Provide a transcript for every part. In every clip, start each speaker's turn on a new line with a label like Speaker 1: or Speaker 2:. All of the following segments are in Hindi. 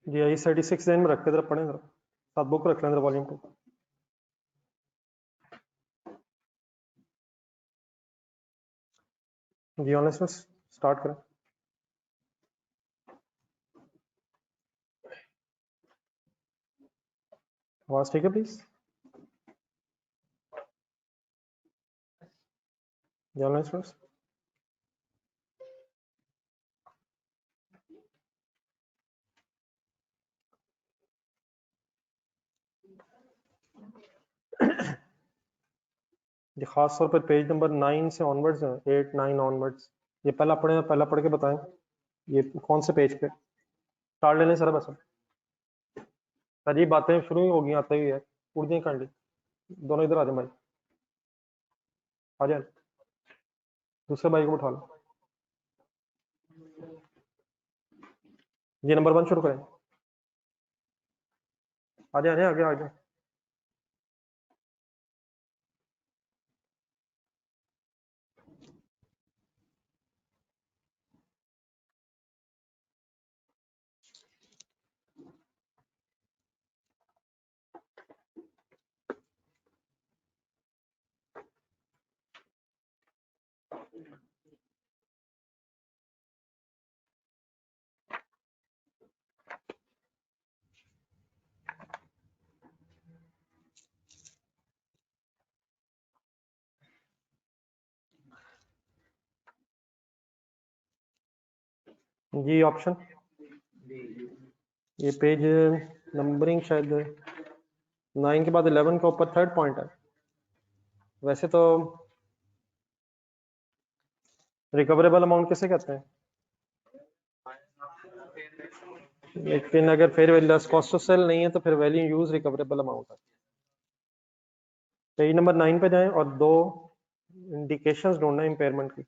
Speaker 1: जी I-36 जेन में रख के जरा पढ़ें, जरा साथ बुक रख लें जरा वॉल्यूम 2। जी ऑनलाइन स्टूडेंट्स स्टार्ट करें। आवाज ठीक है प्लीज? जी ऑनलाइन स्टूडेंट्स ये खास तौर पर पेज नंबर 9 से ऑनवर्ड्स हैं, 8 9 ऑनवर्ड्स। ये पहला पढ़े, पहला पढ़ के बताएं ये कौन से पेज पे स्टार्ट लेने सर? बस सर ये बातें शुरू ही होगी, आते ही है उर्दू कांडी। दोनों इधर आ जाए भाई, आ जाए, दूसरे भाई को उठा लो। ये नंबर 1 शुरू करें, आ जाए आगे आ जाए। जी ऑप्शन, ये पेज नंबरिंग शायद 9 के बाद 11 के ऊपर थर्ड पॉइंट है। वैसे तो रिकवरेबल अमाउंट किसे कहते हैं? लेकिन अगर फिर कॉस्ट ऑफ सेल नहीं है तो फिर वैल्यू यूज रिकवरेबल अमाउंट है। पेज नंबर 9 पे जाएं और दो इंडिकेशंस ढूंढना इम्पेयरमेंट की।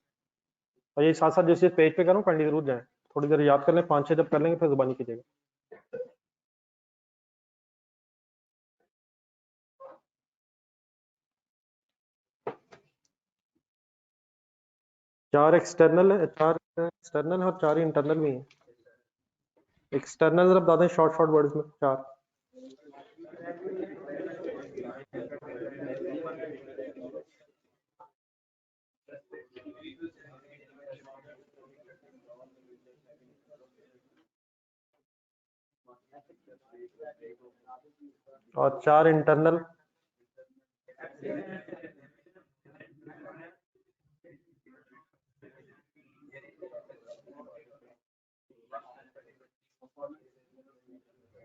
Speaker 1: और ये साथ साथ जिस पेज पे करूँ कंडी जरूर जाएं, थोड़ी देर याद कर लें, 5-6 जब कर लेंगे फिर जुबानी कीजिएगा। चार एक्सटर्नल है और 4 इंटरनल भी हैं। एक्सटर्नल जरा बता दें शॉर्ट शॉर्ट वर्ड्स में, 4। और 4 इंटरनल।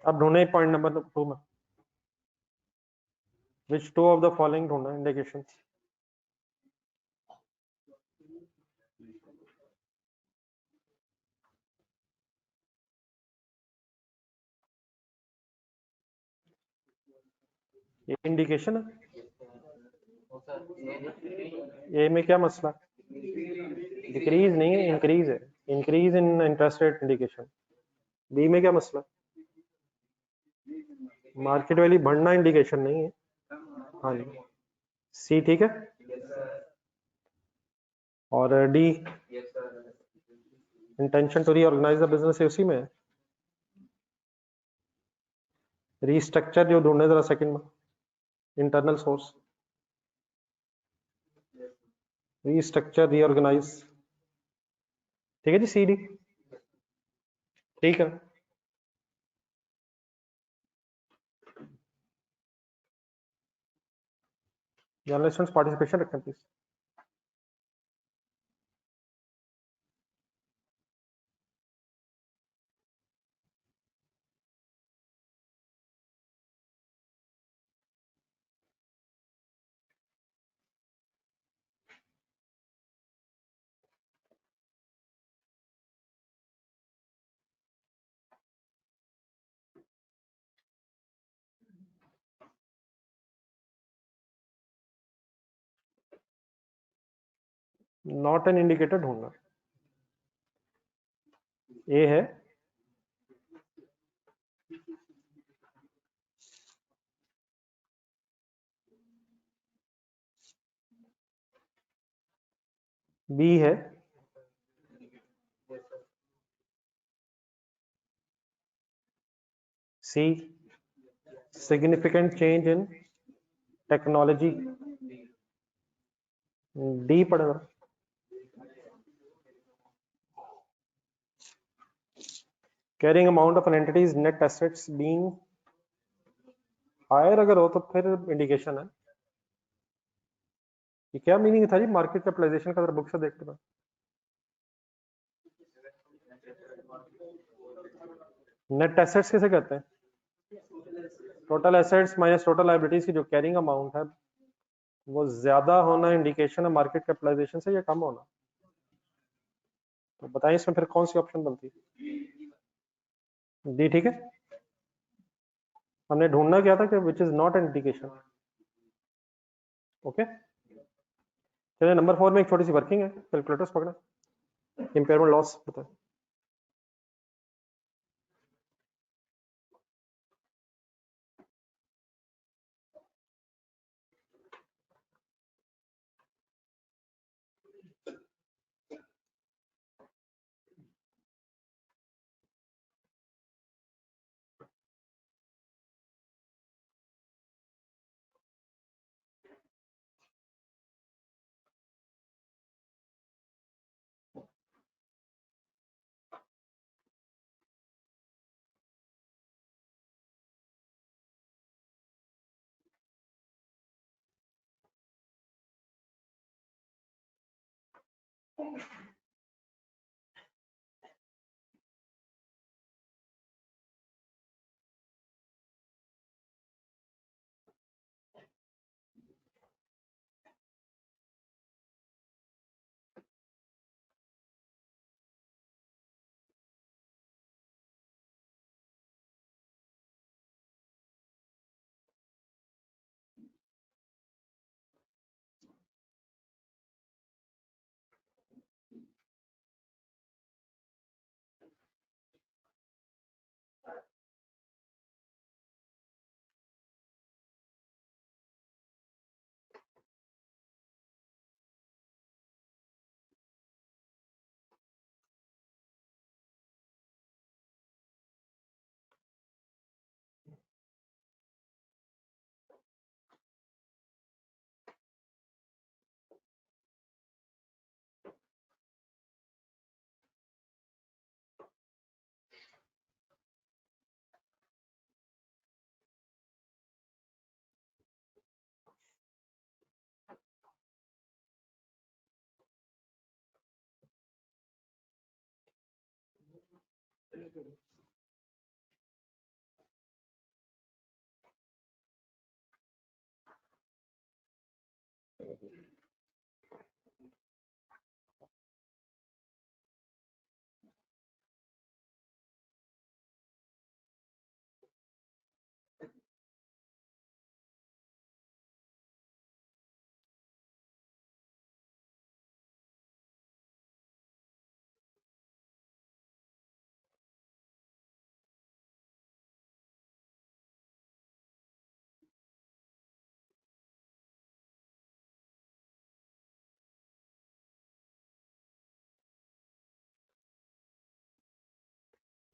Speaker 1: अब ढूंढे पॉइंट नंबर 2 में, विच टू ऑफ द फॉलोइंग ढूंढना इंडिकेशन। ये इंडिकेशन है, ए में क्या मसला? डिक्रीज नहीं है, इंक्रीज है, increase in interest rate indication. B में क्या मसला? मार्केट वैल्यू बढ़ना इंडिकेशन नहीं है। हाँ जी, सी ठीक है। और D intention to reorganise the business है, उसी में है। रीस्ट्रक्चर जो ढूंढने जरा सेकंड में, इंटरनल सोर्स, रीस्ट्रक्चर रीऑर्गेनाइज। ठीक है जी, सी डी ठीक है। जर्नलिस्ट पार्टिसिपेशन रखें प्लीज। नॉट एन इंडिकेटर ढूंढना, ए है, बी है, C significant change in technology, D पढ़ना। Carrying amount of an entity's net assets being higher, अगर हो तो फिर इंडिकेशन है। ये क्या मीनिंग था जी मार्केट कैपिटलाइजेशन का, अगर बुक से देखते हैं। नेट एसेट्स किसे कहते हैं? Total assets minus total liabilities की जो कैरिंग अमाउंट है वो ज्यादा होना इंडिकेशन है मार्केट कैपिटलाइजेशन से या कम होना? तो बताइए इसमें फिर कौन सी ऑप्शन बनती है? डी ठीक है। हमने ढूंढना क्या था कि which is not an indication. Okay चलिए नंबर 4 में एक छोटी सी वर्किंग है, कैलकुलेटर्स पकड़े, इम्पेयरमेंट लॉस बताए।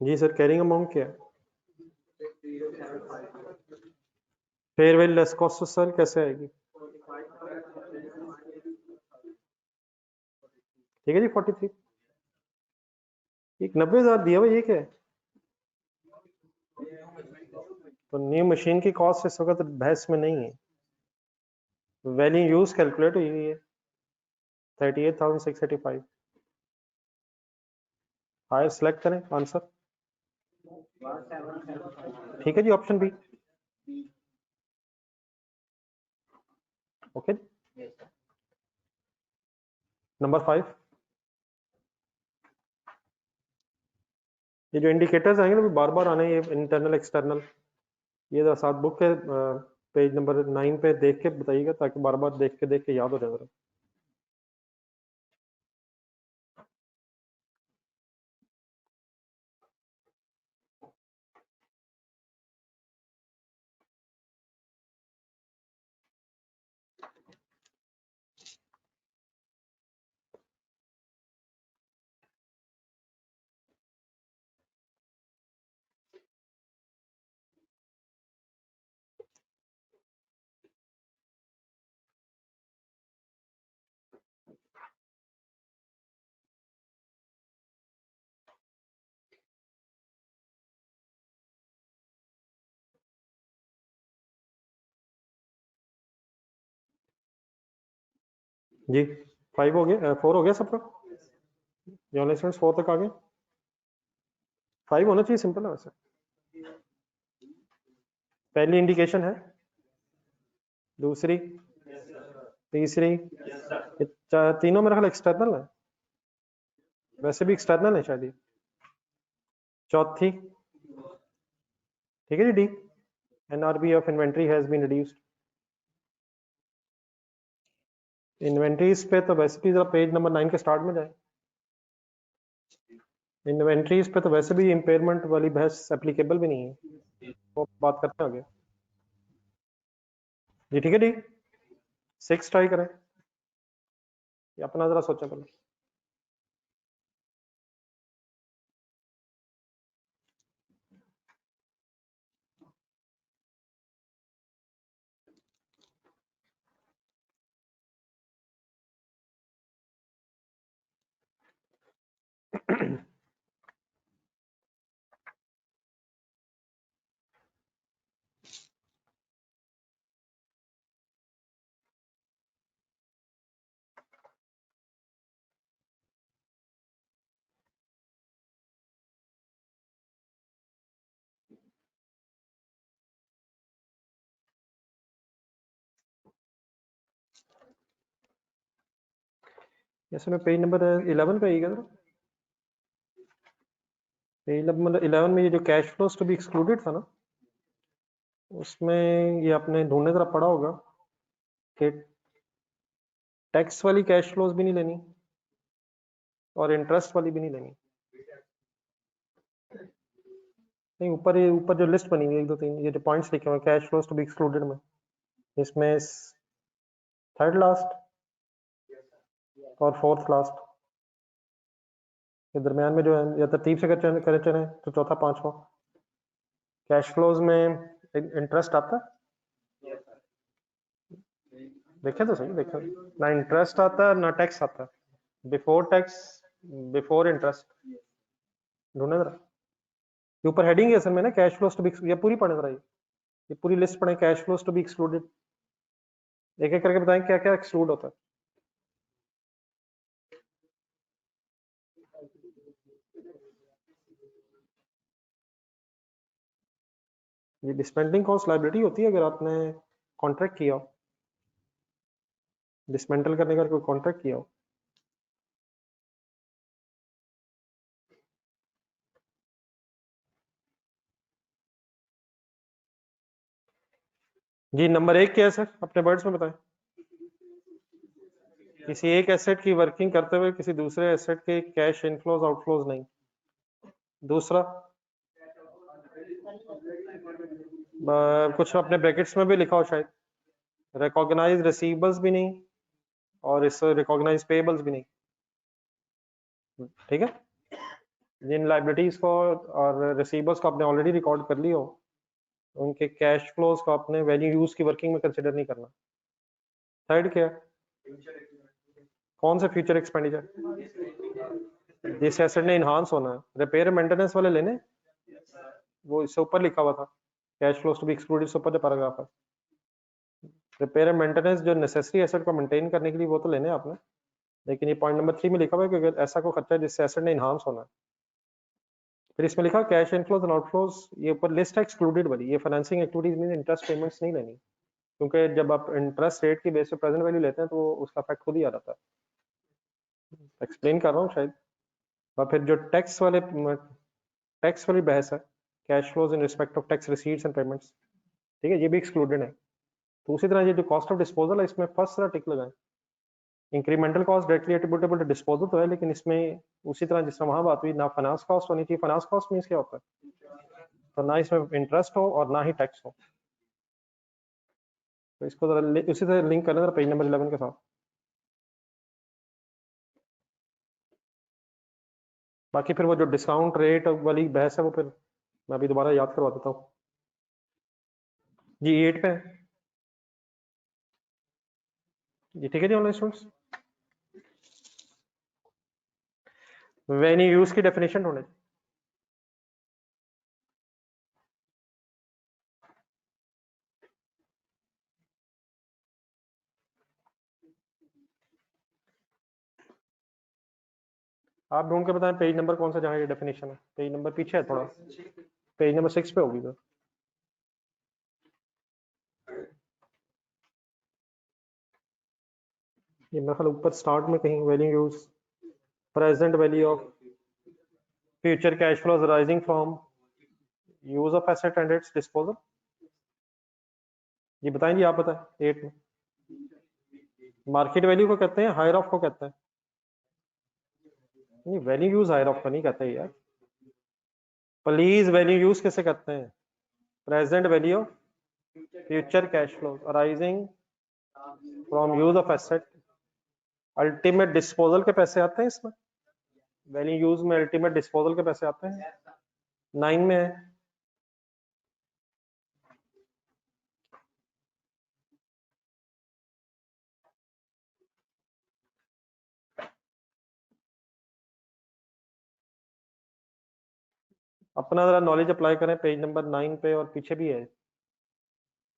Speaker 1: जी सर कैरिंग अमाउंट क्या है? Fair value less cost of sale कैसे आएगी? ठीक है जी 43। एक 90,000 दिया हुआ, ये क्या है? तो न्यू मशीन की कॉस्ट इस वक्त बहस में नहीं है, वैल्यू यूज कैलकुलेट हुई है 38,685। हायर सेलेक्ट करें आंसर। ठीक है जी ऑप्शन बी। ओके नंबर 5, ये जो इंडिकेटर्स आएंगे ना बार बार आने, ये इंटरनल एक्सटर्नल, ये जरा साथ बुक के पेज नंबर 9 पे देख के बताइएगा ताकि बार बार देख के याद हो जाए जरा। जी 5 हो गया, 4 हो गया सबका, जो ऑनलाइन स्टूडेंट्स 4 तक आ गए। 5 होना चाहिए, सिंपल है वैसे। पहली इंडिकेशन है, दूसरी, तीसरी, तीनों मेरा ख्याल एक्सटर्नल है, वैसे भी एक्सटर्नल है शायद ये। चौथी, ठीक है जी, D, NRV of inventory has been reduced. Inventories पे तो वैसे भी जरा पेज नंबर 9 के स्टार्ट में जाए। इन्वेंट्रीज पे तो वैसे भी इम्पेयरमेंट वाली बहस एप्लीकेबल भी नहीं है, वो बात करते हैं आगे जी। ठीक है डी, 6 ट्राई करें, अपना जरा सोचें पहले। जैसे मैं पेज नंबर 11 पे आइएगा, पेज नंबर 11 में ये जो cash flows to be excluded था ना, उसमें ये आपने ढूंढने तरफ पड़ा होगा कि टैक्स वाली कैश फ्लोज भी नहीं लेनी और इंटरेस्ट वाली भी नहीं लेनी। नहीं, ऊपर ये ऊपर जो लिस्ट बनी हुई है 1 2 3, ये जो पॉइंट्स लिखे हुए हैं cash flows to be excluded में, इसमें थर्ड लास्ट और फोर्थ लास्ट के दरमियान में जो है, या तरतीब से करे चले तो चौथा पांचवा। कैश फ्लोज में इंटरेस्ट आता है, देखे तो सही, देखे ना, इंटरेस्ट आता है ना टैक्स आता है। बिफोर टैक्स, बिफोर इंटरेस्ट, ढूंढे जरा। ये ऊपर हेडिंग है असल में ना, कैश फ्लोज टू बी, ये पूरी पढ़े जरा, ये पूरी लिस्ट पढ़े, cash flows to be excluded, एक एक करके बताएं क्या क्या एक्सक्लूड होता है। ये डिसमेंटलिंग कॉस्ट लायबिलिटी होती है अगर आपने कॉन्ट्रैक्ट किया हो, डिसमेंटल करने का कोई कॉन्ट्रैक्ट किया हो। जी नंबर 1 क्या है सर, अपने वर्ड्स में बताएं। किसी एक एसेट की वर्किंग करते हुए किसी दूसरे एसेट के कैश इनफ्लोज आउटफ्लोज नहीं। दूसरा, कुछ अपने ब्रैकेट्स में भी लिखा हो शायद, रिकॉग्नाइज रिसीवेबल्स भी नहीं और इस रिकॉग्नाइज पेएबल्स भी नहीं। ठीक है, जिन लाइबिलिटीज को और रिसीवेबल्स को आपने ऑलरेडी रिकॉर्ड कर लिया हो, उनके कैश फ्लोज को आपने वैल्यू यूज की वर्किंग में कंसिडर नहीं करना। थर्ड क्या है, कौन सा फ्यूचर एक्सपेंडिचर जिस एसेट ने इनहांस होना है, रिपेयर मेंटेनेंस वाले लेने, वो इससे ऊपर लिखा हुआ था cash flows to be excluded से ऊपर जो पैराग्राफ है। रिपेयर एंड मेंटेनेंस जो नेसेसरी एसेट को मेंटेन करने के लिए वो तो लेने हैं आपने, लेकिन ये पॉइंट नंबर 3 में लिखा हुआ है कि अगर ऐसा कोई खर्चा है जिससे एसेट ने इनहांस होना है। फिर इसमें लिखा कैश इनफ्लोज एंड आउटफ्लोज, ये ऊपर लिस्ट है एक्सक्लूडेड वाली, ये फाइनेंसिंग एक्टिविटीज में इंटरेस्ट पेमेंट्स नहीं लेनी, क्योंकि जब आप इंटरेस्ट रेट की बेस पे प्रेजेंट वैल्यू लेते हैं तो उसका इफेक्ट खुद ही आ जाता है, एक्सप्लेन कर रहा हूँ शायद। और फिर जो टैक्स वाली बहस है, cash flows in respect of tax receipts and payments, ठीक है, ये भी एक्सक्लूडेड है। तो उसी तरह ये जो कॉस्ट ऑफ डिस्पोजल है, इसमें फर्स्ट तरह टिक लगाएं। Incremental cost directly attributable to disposal तो है, लेकिन इसमें उसी तरह जिस तरह वहां बात हुई, ना फाइनेंस कॉस्ट होनी चाहिए, फाइनेंस कॉस्ट मींस क्या होता है, तो ना इसमें इंटरेस्ट हो और ना ही टैक्स हो। तो इसको जरा उसी तरह लिंक करना जरा पेज नंबर 11 के साथ। बाकी फिर वो जो डिस्काउंट रेट वाली बहस है वो फिर मैं अभी दोबारा याद करवा देता हूँ जी। 8 पे है जी, ठीक है जी। ऑनलाइन स्टूडेंट्स, वेन्यू यूज की डेफिनेशन ढूंढे। आप ढूंढ के बताएं पेज नंबर कौन सा जहाँ ये डेफिनेशन है। पेज नंबर पीछे है थोड़ा, पेज नंबर 6 पे होगी तो। ये मेरे ख्याल ऊपर स्टार्ट में कहीं value use present value of future cash flows arising from use of asset and it's disposal. ये बताएं जी, आप बताएं 8 में। मार्केट वैल्यू को कहते हैं, हायर ऑफ को कहते हैं। नहीं, वैल्यू यूज हायर ऑफ को नहीं कहते यार। प्लीज वैल्यू यूज कैसे कहते हैं? Present value future cash flow arising from use of asset, ultimate disposal के पैसे आते हैं इसमें। वैल्यू यूज में अल्टीमेट डिस्पोजल के पैसे आते हैं, 9 में है। अपना जरा नॉलेज अप्लाई करें पेज नंबर 9 पे, और पीछे भी है।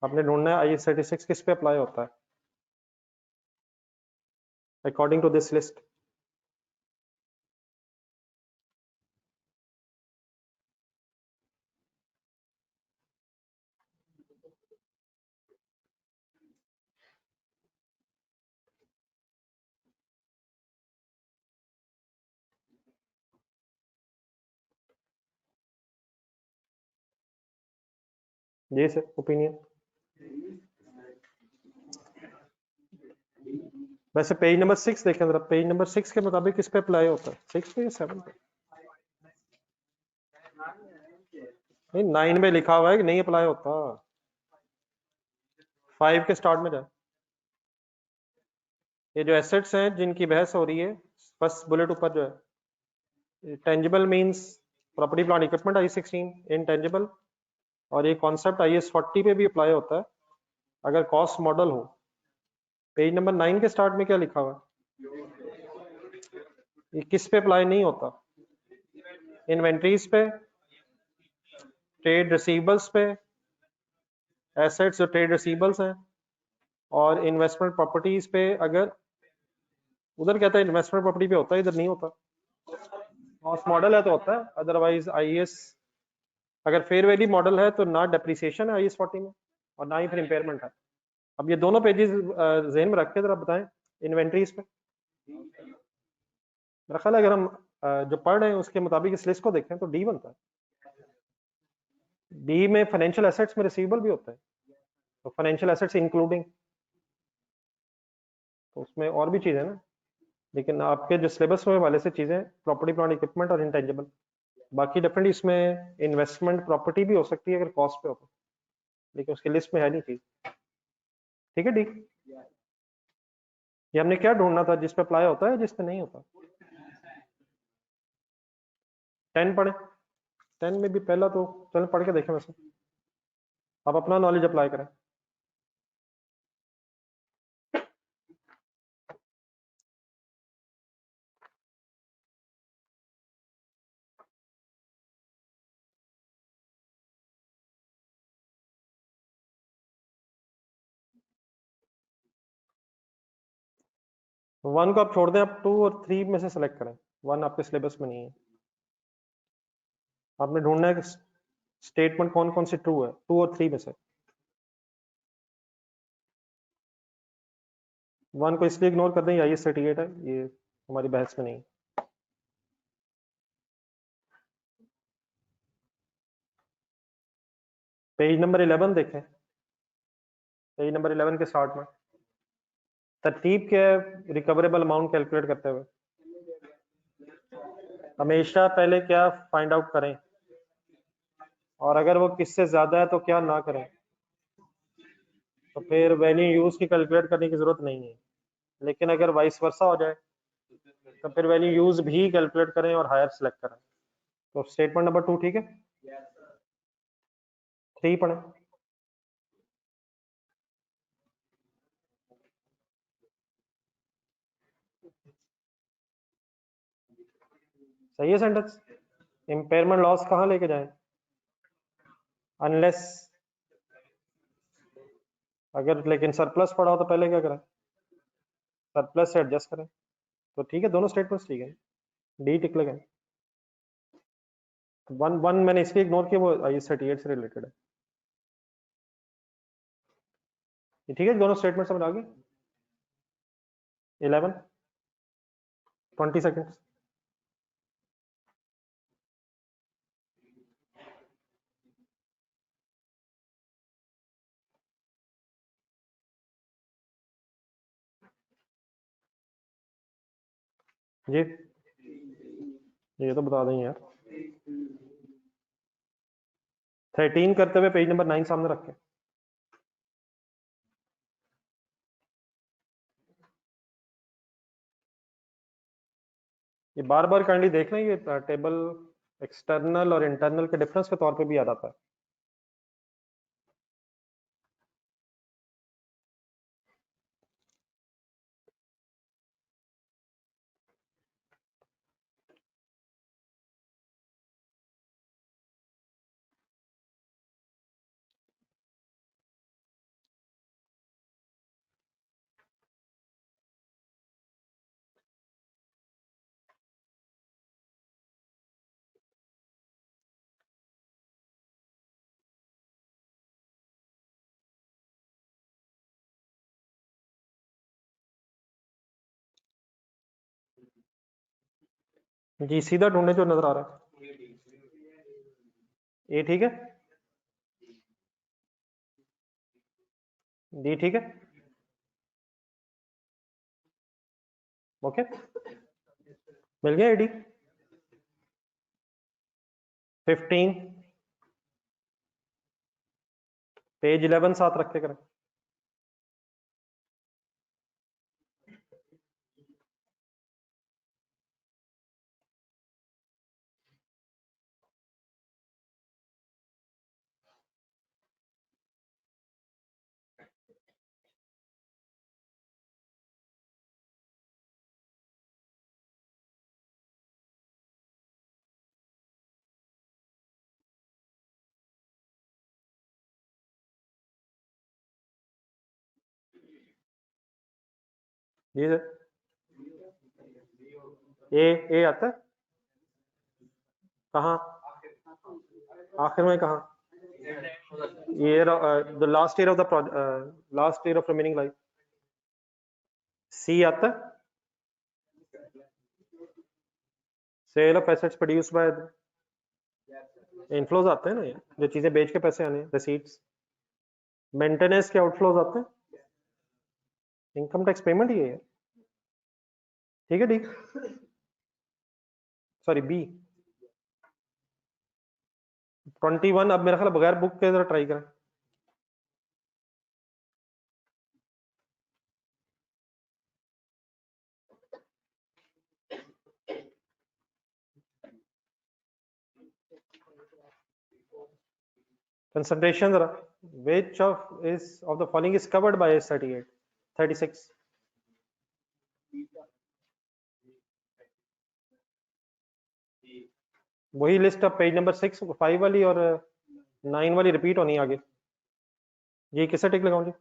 Speaker 1: आपने ढूंढना है IAS 36 किस पे अप्लाई होता है अकॉर्डिंग टू दिस लिस्ट। जी सर, ओपिनियन। वैसे पेज नंबर 6 देखें जरा, पेज नंबर 6 के मुताबिक किस पे अप्लाई होता है? 6 पे या 7 पे? नहीं, 9 में लिखा हुआ है कि नहीं अप्लाई होता। 5 के स्टार्ट में जाए। ये जो एसेट्स हैं जिनकी बहस हो रही है, फर्स्ट बुलेट ऊपर जो है, tangible means property plant equipment I16, intangible, और ये कॉन्सेप्ट IAS 40 पे भी अप्लाई होता है अगर कॉस्ट मॉडल हो। पेज नंबर 9 के स्टार्ट में क्या लिखा हुआ है? ये किस पे अप्लाई नहीं होता? इन्वेंट्रीज पे, ट्रेड रिसीवेबल्स पे, एसेट्स जो ट्रेड रिसीवेबल्स हैं, और इन्वेस्टमेंट प्रॉपर्टीज पे। अगर उधर कहता है इन्वेस्टमेंट प्रॉपर्टी पे होता है, इधर नहीं होता। कॉस्ट मॉडल है तो होता है, अदरवाइज IAS अगर फेयर वैल्यू मॉडल है तो ना डेप्रिसिएशन है IAS 40 में, और ना ही फिर इम्पेयरमेंट है। अब ये दोनों पेजेस जहन में रख के जरा बताएं इन्वेंट्रीज पे। मेरा ख्याल है अगर हम जो पढ़ रहे हैं उसके मुताबिक इस लिस्ट को देखें तो डी बनता है। डी में फाइनेंशियल एसेट्स में रिसीवेबल भी होता है, तो फाइनेंशियल एसेट्स इंक्लूडिंग, तो उसमें और भी चीजें ना। लेकिन आपके जो सिलेबस में वाले से चीजें प्रॉपर्टी प्लांट इक्विपमेंट और इंटेंजिबल, बाकी डेफिनेटली इसमें इन्वेस्टमेंट प्रॉपर्टी भी हो सकती है अगर कॉस्ट पे हो, लेकिन उसकी लिस्ट में है नहीं चीज। ठीक है डी। ये हमने क्या ढूंढना था, जिस पे अप्लाई होता है जिस पे नहीं होता। 10 पढ़े। 10 में भी पहला तो चलो पढ़ के देखें। वैसे आप अपना नॉलेज अप्लाई करें। वन को आप छोड़ दें, आप 2 और 3 में से सेलेक्ट करें। 1 आपके सिलेबस में नहीं है। आपने ढूंढना है कि स्टेटमेंट कौन कौन सी ट्रू है 2 और 3 में से। 1 को इसलिए इग्नोर कर दें, IAS 38 है, ये हमारी बहस में नहीं। पेज नंबर 11 देखें। पेज नंबर 11 के स्टार्ट में तरतीब क्या है रिकवरेबल अमाउंट कैलकुलेट करते हुए? हमेशा पहले क्या फाइंड आउट करें, और अगर वो किससे ज्यादा है तो क्या ना करें। तो फिर वैल्यू यूज की कैलकुलेट करने की जरूरत नहीं है। लेकिन अगर वाइस वर्सा हो जाए तो फिर वैल्यू यूज भी कैलकुलेट करें और हायर सेलेक्ट करें। तो स्टेटमेंट नंबर 2 ठीक है। 3 पढ़े। सही है सेंटेंस। इम्पेयरमेंट लॉस कहाँ लेके जाएं? अनलेस, अगर लेकिन सरप्लस पड़ा हो तो पहले क्या करें? सरप्लस से एडजस्ट करें। तो ठीक है, दोनों स्टेटमेंट्स ठीक है। डी टिक लगाए। वन वन मैंने इसलिए इग्नोर किया, वो आई 38 से रिलेटेड है। ये ठीक है, दोनों स्टेटमेंट समझ आ गई। 11 20 सेकेंड्स। जी ये तो बता दें यार। 13 करते हुए पेज नंबर 9 सामने रखें। ये बार बार काइंडली देखना, ये टेबल एक्सटर्नल और इंटरनल के डिफरेंस के तौर पे भी याद आता है। जी सीधा ढूंढने जो नजर आ रहा है। ए ठीक है, डी ठीक है, ओके मिल गया एडी। 15 पेज 11 साथ रख के करें। जी सर, ए आता है कहाँ, आखिर में कहाँ, year the last year of the last year of remaining life. C आता है sale of assets produce by, inflows आते हैं ना ये, जो चीजें बेच के पैसे आने, रिसीट्स। मेंटेनेंस के आउटफ्लोज आते हैं, इनकम टैक्स पेमेंट ही है ये। ठीक है, डी सॉरी बी 21। अब मेरा ख्याल बगैर बुक के जरा ट्राई करें। कंसंट्रेशन जरा, which of the following is covered by 38 36। वही लिस्ट अब पेज नंबर 6 5 वाली और 9 वाली रिपीट होनी है आगे। ये किसे टिक लगाऊं जी?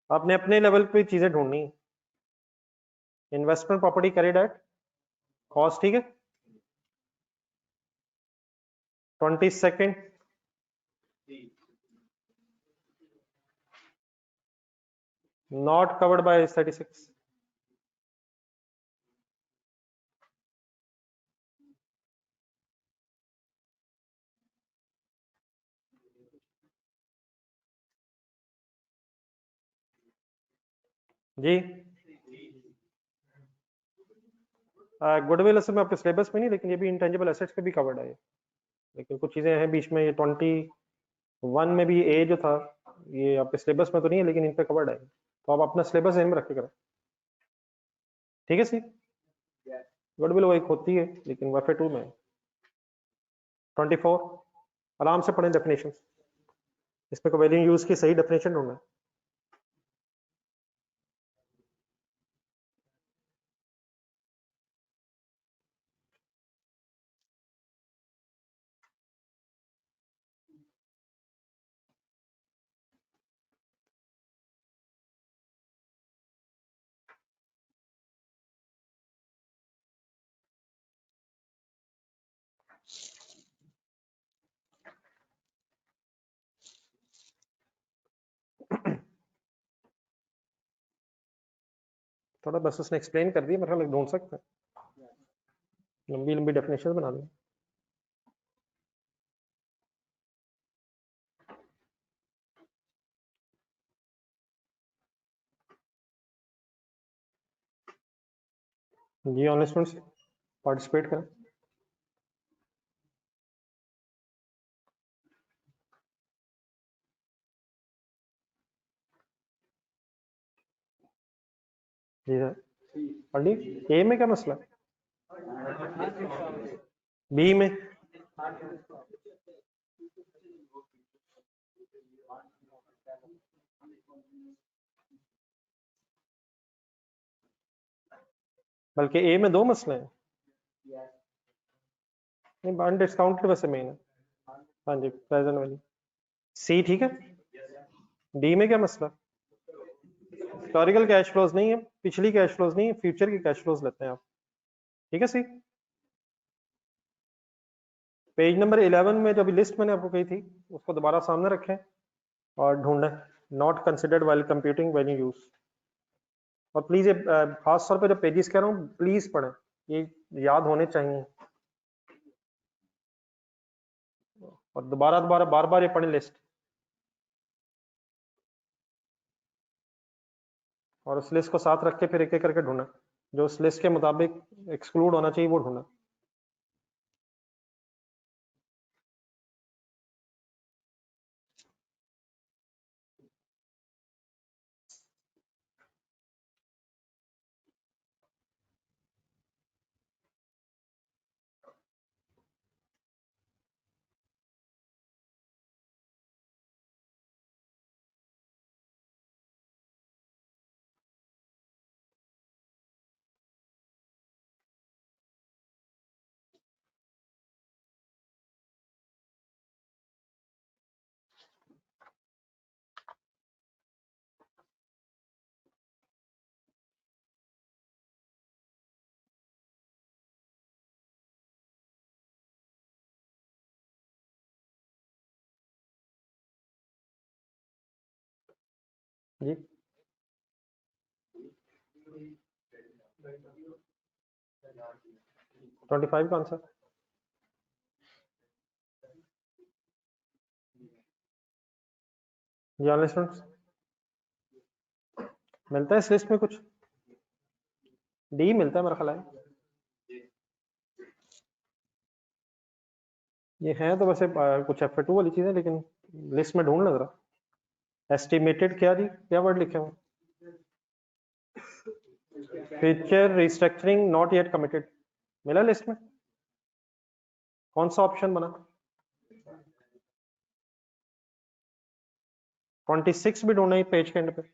Speaker 1: आपने अपने लेवल पे चीजें ढूंढनी। Investment property carried at cost, ठीक है। 22 नॉट कवर्ड बाय 36। जी गुडविल असल में आपके सिलेबस में नहीं, लेकिन ये भी इंटेंजिबल एसेट्स पे भी कवर्ड है ये। लेकिन कुछ चीजें हैं बीच में, ये 21 में भी ए जो था, ये आपके सिलेबस में तो नहीं है लेकिन इन पे कवर्ड है, तो आप अपना सिलेबस ध्यान में रख के करें। ठीक है सी, गुडविल वो एक होती है लेकिन वाफे 2 में 24। आराम से पढ़ें डेफिनेशन, इसमें को वैल्यू यूज की सही डेफिनेशन ढूंढना है। थोड़ा बस उसने एक्सप्लेन कर दिया, मेरे ख्याल ढूंढ सकते हैं, लंबी लंबी डेफिनेशन बना दी। जी ऑनलाइन स्टूडेंट्स पार्टिसिपेट करें। जी सर पंडित, ए में क्या मसला है? बी में बल्कि ए में दो मसले हैं। नहीं अनडिस्काउंटेड वैसे मेन है। हाँ जी प्रेजेंट वाली सी ठीक है। डी में क्या मसला? हिस्टोरिकल कैश फ्लोज नहीं है, पिछली कैश फ्लोज नहीं है, फ्यूचर की कैश फ्लोज लेते हैं आप। ठीक है सी। पेज नंबर 11 में जो अभी लिस्ट मैंने आपको कही थी उसको दोबारा सामने रखें और ढूंढें not considered while computing value use. और प्लीज ये खास तौर पे जो पेजेस कह रहा हूँ प्लीज पढ़ें, ये याद होने चाहिए और दोबारा दोबारा बार बार ये पढ़ें लिस्ट, और उस लिस्ट को साथ रख के फिर एक एक करके ढूंढना जो उस लिस्ट के मुताबिक एक्सक्लूड होना चाहिए वो ढूंढना। जी 25 का आंसर। जी स्टूडेंट्स मिलता है इस लिस्ट में कुछ? डी मिलता है मेरा ख्याल है। ये है तो वैसे कुछ F2 वाली चीज है, लेकिन लिस्ट में ढूंढ जरा। एस्टिमेटेड क्या जी, क्या वर्ड लिखे हुए? Future restructuring not yet committed मिला लिस्ट में? कौन सा ऑप्शन बना? 26 भी ढूंढना है पेज के एंड पे।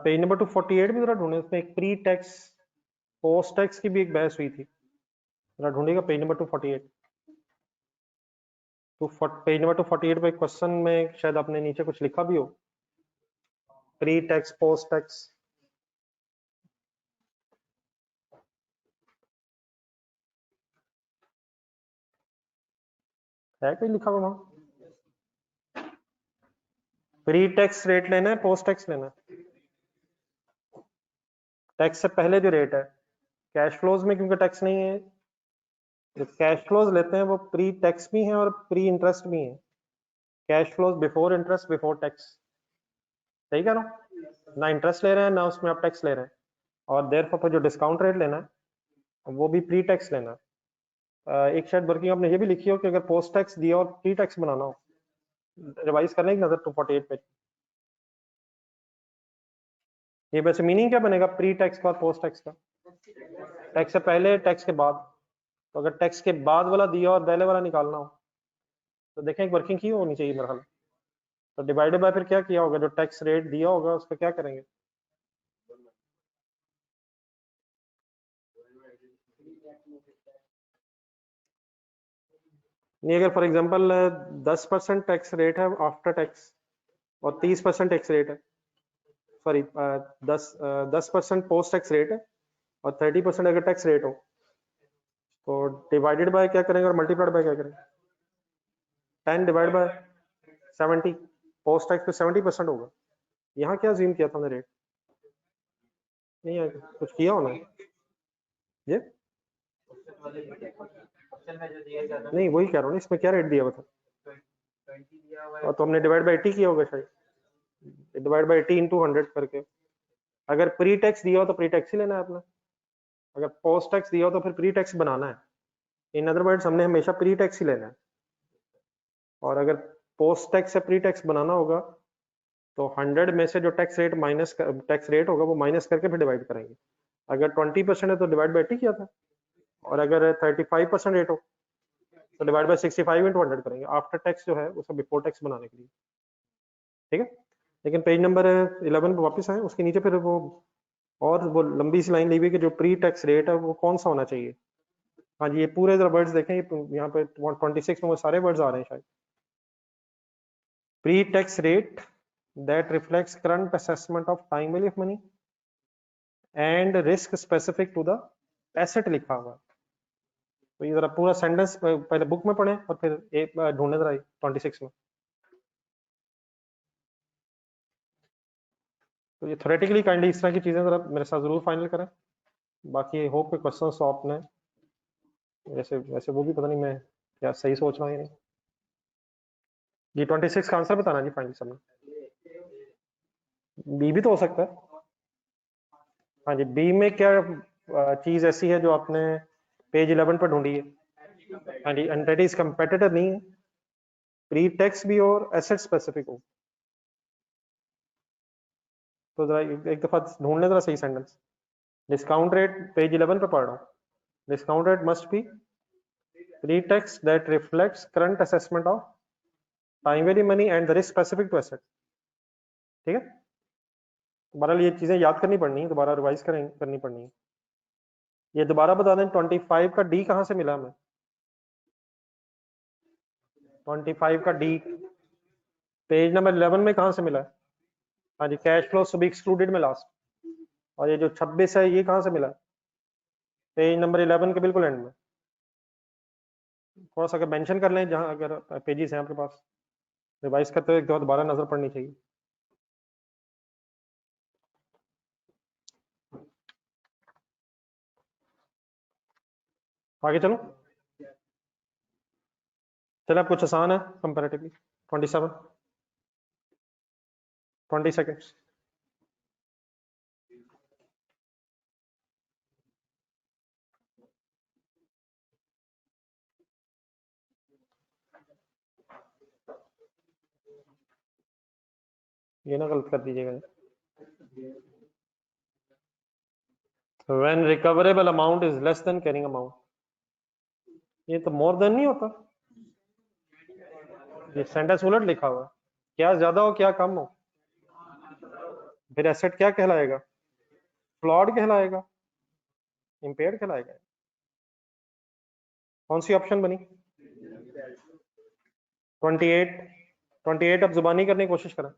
Speaker 1: पेज नंबर 248 भी जरा ढूंढे, उसमें एक प्री टैक्स पोस्ट टैक्स की भी एक बहस हुई थी, जरा ढूंढेगा पेज नंबर 248। तो पेज नंबर 248 पे क्वेश्चन में शायद आपने नीचे कुछ लिखा भी हो, प्री टैक्स पोस्ट टैक्स। है कोई लिखा हुआ वहां? प्री टैक्स रेट लेना है पोस्ट टैक्स लेना है? टैक्स से पहले जो रेट है कैश फ्लोज में, क्योंकि टैक्स नहीं है, जो कैश फ्लोज लेते हैं वो प्री टैक्स भी हैं और प्री इंटरेस्ट भी हैं। Cash flows before interest before tax, सही कह रहा हूँ ना? इंटरेस्ट ले रहे हैं ना उसमें आप टैक्स ले रहे हैं, और देयरफॉर जो डिस्काउंट रेट लेना है वो भी प्री टैक्स लेना है। एक शायद वर्किंग आपने ये भी लिखी हो कि अगर पोस्ट टैक्स दिया और प्री टैक्स बनाना हो, रिवाइज करने की नजर 248 पे। ये वैसे मीनिंग क्या बनेगा प्री टैक्स का और पोस्ट टैक्स का? टैक्स से पहले टैक्स के बाद। तो अगर टैक्स के बाद वाला दिया और पहले वाला निकालना हो तो देखें एक वर्किंग की होनी चाहिए मेरे ख्याल। तो डिवाइडेड बाय फिर क्या किया होगा, जो टैक्स रेट दिया होगा उसका क्या करेंगे? नहीं, अगर फॉर एग्जांपल 10% टैक्स रेट है आफ्टर टैक्स और 30% टैक्स रेट है, सॉरी 10% पोस्ट टैक्स रेट है और 30% अगर टैक्स रेट हो, तो डिवाइडेड बाय क्या करेंगे और मल्टीप्लाइड बाय क्या करेंगे? 10 डिवाइड बाय 70, पोस्ट टैक्स पे 70% होगा। यहाँ क्या अज्यूम किया था हमने रेट? नहीं है, कुछ किया होना ये? नहीं, वही कह रहा हूँ ना, इसमें क्या रेट दिया हुआ था? और तो हमने डिवाइड बाय 80 किया होगा शायद, डिवाइड बाय 80 इंटू 100 करके। अगर प्री टैक्स दिया हो तो प्री टैक्स ही लेना है अपना, अगर पोस्ट टैक्स दिया हो तो फिर प्री टैक्स बनाना है। इन अदर वर्ड्स हमने हमेशा प्री टैक्स ही लेना है, और अगर पोस्ट टैक्स से प्री टैक्स बनाना होगा तो 100 में से जो tax rate minus tax rate होगा वो माइनस करके फिर डिवाइड करेंगे। अगर 20% है तो डिवाइड बाय 80 किया था, और अगर 35% रेट हो तो डिवाइड बाय 65 इंटू 100 करेंगे आफ्टर टैक्स जो है उसे बिफोर टैक्स बनाने के लिए। ठीक है, लेकिन पेज नंबर 11 पे वापस आए, उसके नीचे फिर वो और वो लंबी सी लाइन ली हुई कि जो प्री टैक्स रेट है वो कौन सा होना चाहिए। हाँ जी, ये पूरे जरा वर्ड्स देखें, यहाँ पे 26 में वो सारे वर्ड्स आ रहे हैं शायद। Pre tax rate that reflects current assessment of time value of money and risk specific to the asset लिखा हुआ। तो ये जरा पूरा सेंटेंस पहले बुक में पढ़ें और फिर एक ढूंढने जरा 26 में। तो ये थ्योरेटिकली काइंडली इस तरह की चीजें जरा मेरे साथ जरूर फाइनल करें। बाकी होप के क्वेश्चन तो आपने वैसे वैसे वो भी पता नहीं मैं क्या सही सोच रहा हूँ या नहीं। ये 26 का आंसर बताना जी फाइनल समय। बी भी तो हो सकता है। हाँ जी, बी में क्या चीज ऐसी है जो आपने पेज 11 पर ढूंढी है? हाँ जी, एंटिटीज कंपेटिटर नहीं है, प्री टैक्स भी और एसेट स्पेसिफिक हो। तो जरा एक दफा ढूंढ ले जरा सही सेंटेंस। डिस्काउंट रेट पेज 11 पे पढ़ रहा हूँ। Discount rate must be pre tax that reflects current assessment of time value money and the risk specific to asset. ठीक है, दोबारा ये चीजें याद करनी पड़नी है, दोबारा रिवाइज करनी पड़नी है। ये दोबारा बता दें 25 का डी कहाँ से मिला हमें? 25 का डी पेज नंबर 11 में कहाँ से मिला है? हाँ जी, cash flow to be excluded में लास्ट। और ये जो 26 है ये कहाँ से मिला? पेज नंबर 11 के बिल्कुल एंड में। थोड़ा सा अगर मेंशन कर लें जहाँ अगर पेजेस हैं आपके पास, रिवाइज करते हुए एक दो दोबारा नजर पड़नी चाहिए। आगे चलो, चलो अब कुछ आसान है कंपैरेटिवली। 27 20 सेकेंड्स। ये ना गलत कर दीजिएगा। When recoverable amount is less than carrying amount, ये तो मोर देन नहीं होता, ये सेंटेंस उलट लिखा हुआ है। क्या ज्यादा हो क्या कम हो, फिर एसेट क्या कहलाएगा? फ्लॉड कहलाएगा, इम्पेयर्ड कहलाएगा। कौन सी ऑप्शन बनी? 28 28 अब जुबानी करने की कोशिश करें।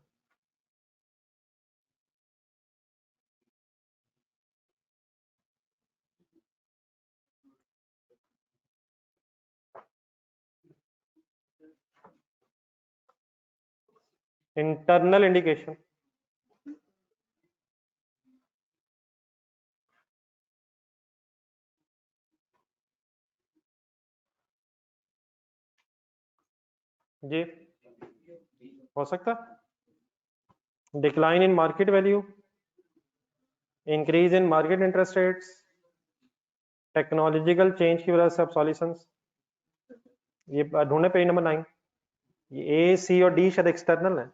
Speaker 1: इंटरनल इंडिकेशन, जी हो सकता है। Decline in market value, increase in market interest rates, technological change की वजह से ऑब्सोलिसेंस। ये ढूंढे पेज नंबर 9। ये ए सी और डी शायद एक्सटर्नल है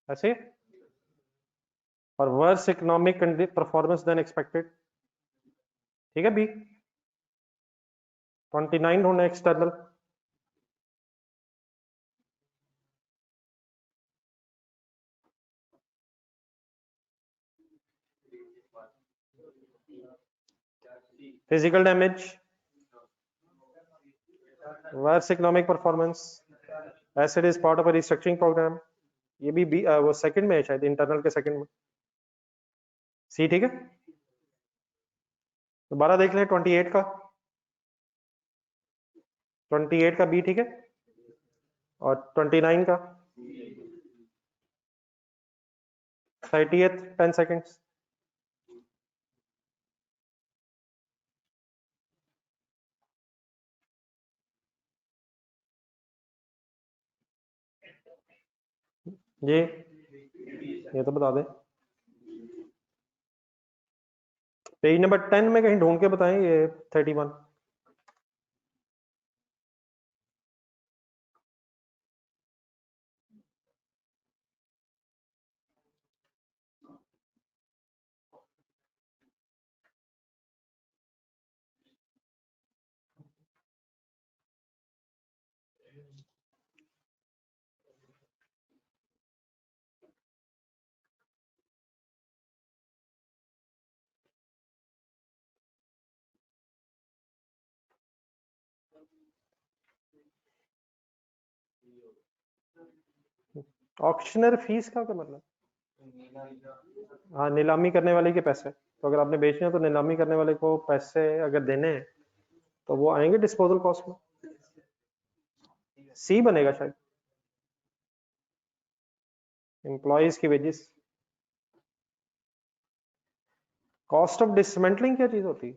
Speaker 1: ऐसे, और worse economic performance than expected. ठीक है, बी 29 ढूंढे external. Physical damage, worse economic performance, asset is part of a restructuring programme. ये भी वो सेकंड में है शायद, इंटरनल के सेकंड में। सी ठीक है। दोबारा देख लें 28 का, 28 का बी ठीक है, और 29 का 30th 10 सेकेंड्स। ये तो बता दे। पेज नंबर 10 में कहीं ढूंढ के बताएं ये 31। ऑक्शनर फीस का क्या मतलब? हाँ, नीलामी करने वाले के पैसे। तो अगर आपने बेचना है तो नीलामी करने वाले को पैसे अगर देने हैं तो वो आएंगे डिस्पोजल कॉस्ट में। सी बनेगा शायद, एम्प्लॉइज की वेजेस। कॉस्ट ऑफ डिसमेंटलिंग क्या चीज होती है?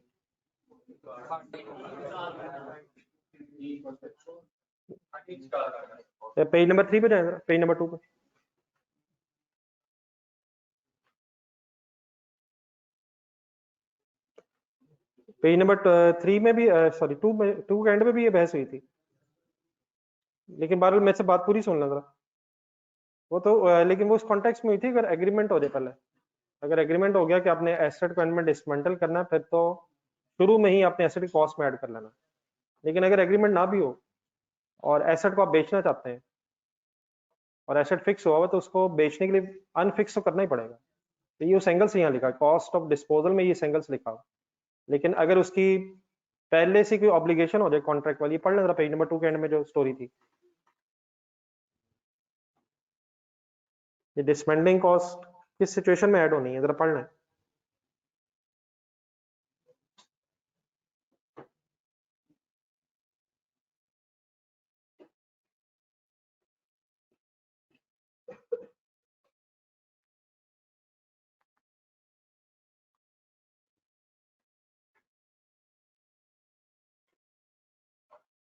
Speaker 1: पेज नंबर 3 पे जाएगा, पेज नंबर 2 पे। पेज नंबर 3 में भी, सॉरी 2 में, 2 के एंड में भी ये बहस हुई थी। लेकिन बार मेरे से बात पूरी सुन लेना। वो तो लेकिन वो उस कॉन्टेक्स्ट में हुई थी अगर एग्रीमेंट हो जाए पहले। अगर एग्रीमेंट हो गया कि आपने एसेट को इनमें डिसमेंटल करना है, फिर तो शुरू में ही आपने एसेट की कॉस्ट में ऐड कर लेना। लेकिन अगर एग्रीमेंट ना भी हो और एसेट को आप बेचना चाहते हैं और एसेट फिक्स हुआ हुआ, तो उसको बेचने के लिए अनफिक्स तो करना ही पड़ेगा। तो ये उस एंगल से यहाँ लिखा, कॉस्ट ऑफ डिस्पोजल में ये एंगल्स लिखा हुआ। लेकिन अगर उसकी पहले से कोई ऑब्लिगेशन हो जाए कॉन्ट्रैक्ट वाली, पढ़ लेना पेज नंबर 2 के एंड में जो स्टोरी थी। ये डिसमेंटलिंग कॉस्ट किस सिचुएशन में ऐड होनी है, जरा पढ़ लें।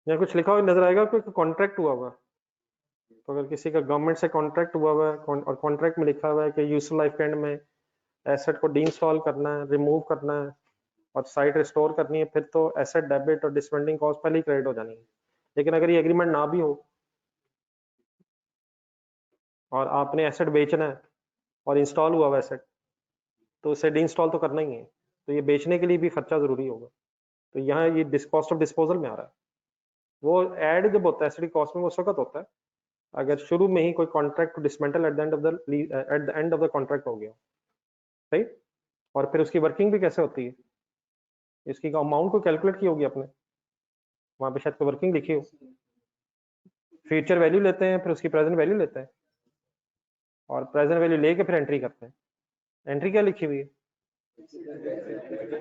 Speaker 1: या कुछ लिखा हुआ नजर आएगा, कोई कॉन्ट्रैक्ट हुआ हुआ। तो अगर किसी का गवर्नमेंट से कॉन्ट्रैक्ट हुआ हुआ है और कॉन्ट्रैक्ट में लिखा हुआ है कि यूजफुल लाइफ के एंड में एसेट को डीइंस्टॉल करना है, रिमूव करना है और साइट रिस्टोर करनी है, फिर तो एसेट डेबिट और डिसमेंटलिंग कॉस्ट पहले ही क्रेडिट हो जानी है। लेकिन अगर ये एग्रीमेंट ना भी हो और आपने एसेट बेचना है और इंस्टॉल हुआ हुआ एसेट, तो उसे डीइंस्टॉल तो करना ही है। तो ये बेचने के लिए भी खर्चा जरूरी होगा। तो यहाँ ये कॉस्ट ऑफ डिस्पोजल में आ रहा है। वो ऐड जब होता है एसेट कॉस्ट में, वो उस वक्त होता है अगर शुरू में ही कोई contract dismantle at the end of the contract हो गया। सही। और फिर उसकी वर्किंग भी कैसे होती है, इसकी अमाउंट को कैलकुलेट की होगी आपने, वहां पे शायद वर्किंग लिखी हो। फ्यूचर वैल्यू लेते हैं, फिर उसकी प्रेजेंट वैल्यू लेते हैं और प्रेजेंट वैल्यू लेके फिर एंट्री करते हैं। एंट्री क्या लिखी हुई है,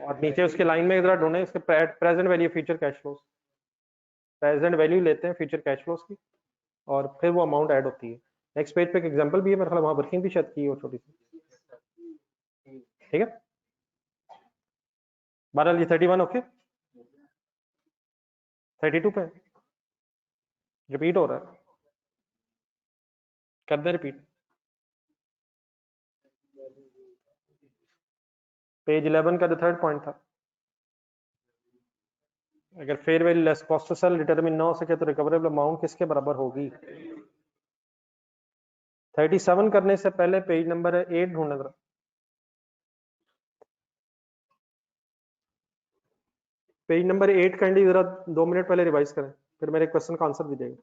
Speaker 1: और नीचे उसके लाइन में जरा ढूंढे इसके present value future cash flows. Present value लेते हैं फ्यूचर कैश फ्लोज की और फिर वो अमाउंट ऐड होती है। नेक्स्ट पेज पे एक एग्जांपल भी है, मेरे ख्याल वहां वर्किंग भी शायद की हो छोटी सी। ठीक है, 12 ये 31 ओके। 32 पे रिपीट हो रहा है, कर दे रिपीट। पेज 11 का जो थर्ड पॉइंट था, अगर fair value less cost to sell determine ना हो सके तो रिकवरेबल अमाउंट किसके बराबर होगी। 37 करने से पहले पेज नंबर 8 ढूंढना जरा। पेज नंबर 8 कैंडी जरा 2 मिनट पहले रिवाइज करें, फिर मेरे क्वेश्चन का आंसर दीजिएगा।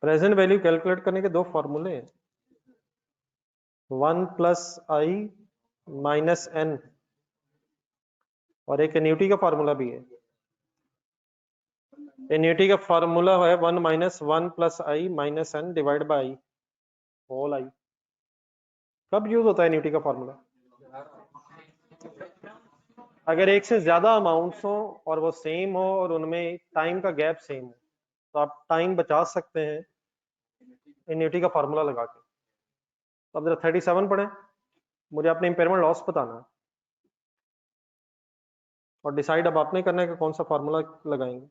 Speaker 1: प्रेजेंट वैल्यू कैलकुलेट करने के दो फॉर्मूले हैं, 1 प्लस आई माइनस एन, और एक एन्युटी का फार्मूला भी है। एन्युटी का फार्मूला है 1 minus 1 plus I minus N divide by I whole I. कब यूज होता है एन्युटी का फार्मूला? अगर एक से ज्यादा अमाउंट्स हो और वो सेम हो और उनमें टाइम का गैप सेम हो, तो आप टाइम बचा सकते हैं एन्युटी का फार्मूला लगा के। तो अब जरा 37 पढ़ें, मुझे अपने इम्पेयरमेंट लॉस बताना है और डिसाइड अब आपने करना है कि कौन सा फार्मूला लगाएंगे।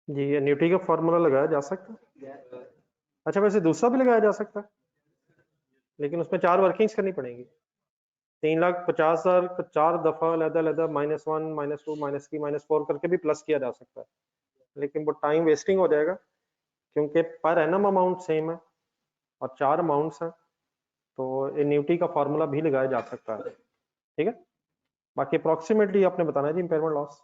Speaker 1: जी, एन्युटी का फार्मूला लगाया जा सकता है। अच्छा, वैसे दूसरा भी लगाया जा सकता है, लेकिन उसमें 4 वर्किंग्स करनी पड़ेंगी। 3,50,000 4 दफा अलग-अलग -1 -2 -3 -4 करके भी प्लस किया जा सकता है, लेकिन वो टाइम वेस्टिंग हो जाएगा क्योंकि पर एनम अमाउंट सेम है और 4 अमाउंट्स हैं, तो एन्युटी का फार्मूला भी लगाया जा सकता है। ठीक है, बाकी अप्रोक्सीमेटली आपने बताना है जी इम्पेयरमेंट लॉस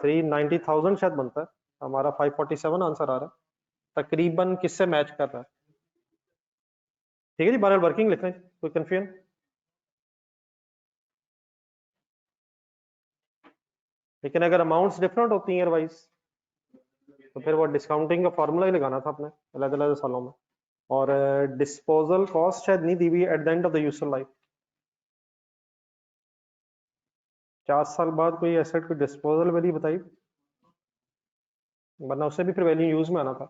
Speaker 1: 390,000 शायद बनता है, हमारा 547 आंसर आ रहा है, तकरीबन किससे मैच कर रहा है। ठीक है जी, बार वर्किंग लिख रहे हैं, कोई कंफ्यूजन? लेकिन अगर अमाउंट्स डिफरेंट होती हैं ईयर वाइज तो फिर वो डिस्काउंटिंग का फार्मूला ही लगाना था अपने अलग अलग सालों में। और डिस्पोजल कॉस्ट शायद नहीं दी हुई at the end of the useful life. 4 साल बाद कोई एसेट को डिस्पोजल वैल्यू बताई, वरना उससे भी फिर वैल्यू यूज में आना था।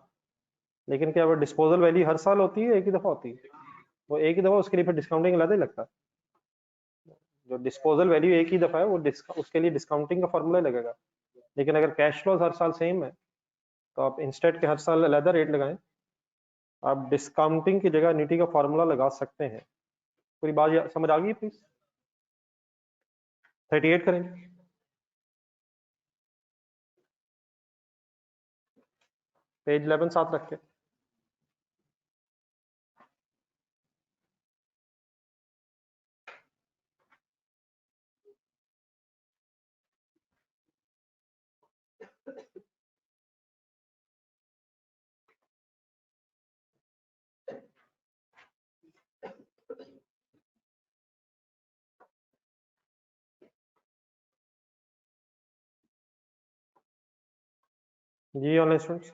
Speaker 1: लेकिन क्या वो डिस्पोजल वैल्यू हर साल होती है, एक ही दफा होती है? वो एक ही दफा, उसके लिए फिर डिस्काउंटिंग अलग ही लगता है। जो डिस्पोजल वैल्यू एक ही दफा है वो उसके लिए डिस्काउंटिंग का फॉर्मूला लगेगा। लेकिन अगर कैश फ्लोज हर साल सेम है तो आप इंस्टेड के हर साल अलग रेट लगाएं, आप डिस्काउंटिंग की जगह नीति का फॉर्मूला लगा सकते हैं। पूरी बात समझ आ गई प्लीज? 38 करेंगे। पेज 11 साथ रख के। जी ऑनलाइन स्टूडेंट्स,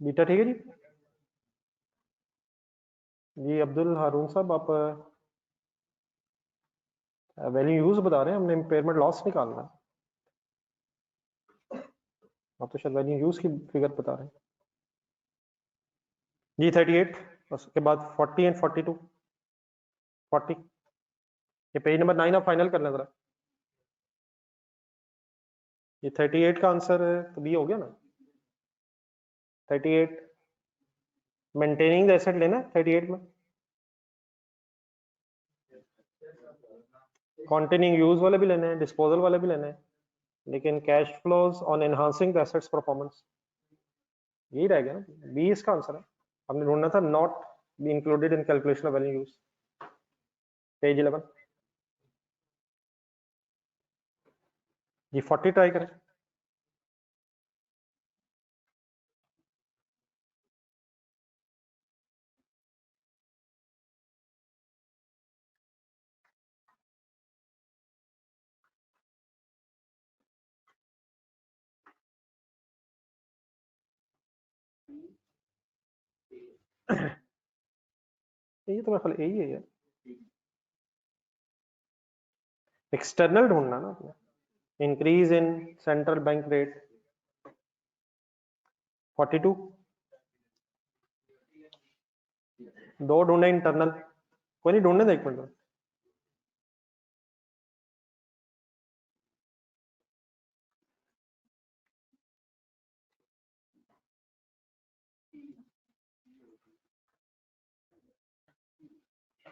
Speaker 1: बीटा ठीक है जी। जी अब्दुल हारून साहब, आप वैल्यू यूज बता रहे हैं, हमने इम्पेयरमेंट लॉस निकालना है। आप तो शायद वैल्यू यूज की फिगर बता रहे हैं। जी 38, उसके बाद 40 एंड 42। 40, ये पेज नंबर 9 आप फाइनल करना जरा। ये 38 का आंसर तो बी हो गया ना। 38 मेंटेनिंग द एसेट लेना 38 में, कॉन्टेनिंग यूज वाले भी लेने हैं, डिस्पोजल वाले भी लेने हैं, लेकिन cash flows on enhancing the assets performance, यही रह गया ना, बी इसका आंसर है। हमने ढूंढना था not be included in calculation of value use. Page 11 जी 40 ट्राई करें। ये तो मेरा ख्याल यही है यार, एक्सटर्नल ढूंढना ना अपने। Increase in central bank rate 42, दो ढूंढे इंटरनल, कोई नहीं ढूंढने दे एक मिनट।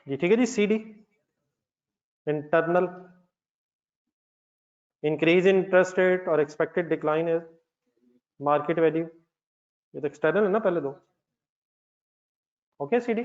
Speaker 1: जी ठीक है जी, C D internal, increase in interest rate और expected decline in market value, ये तो एक्सटर्नल है ना पहले दो। Okay C D.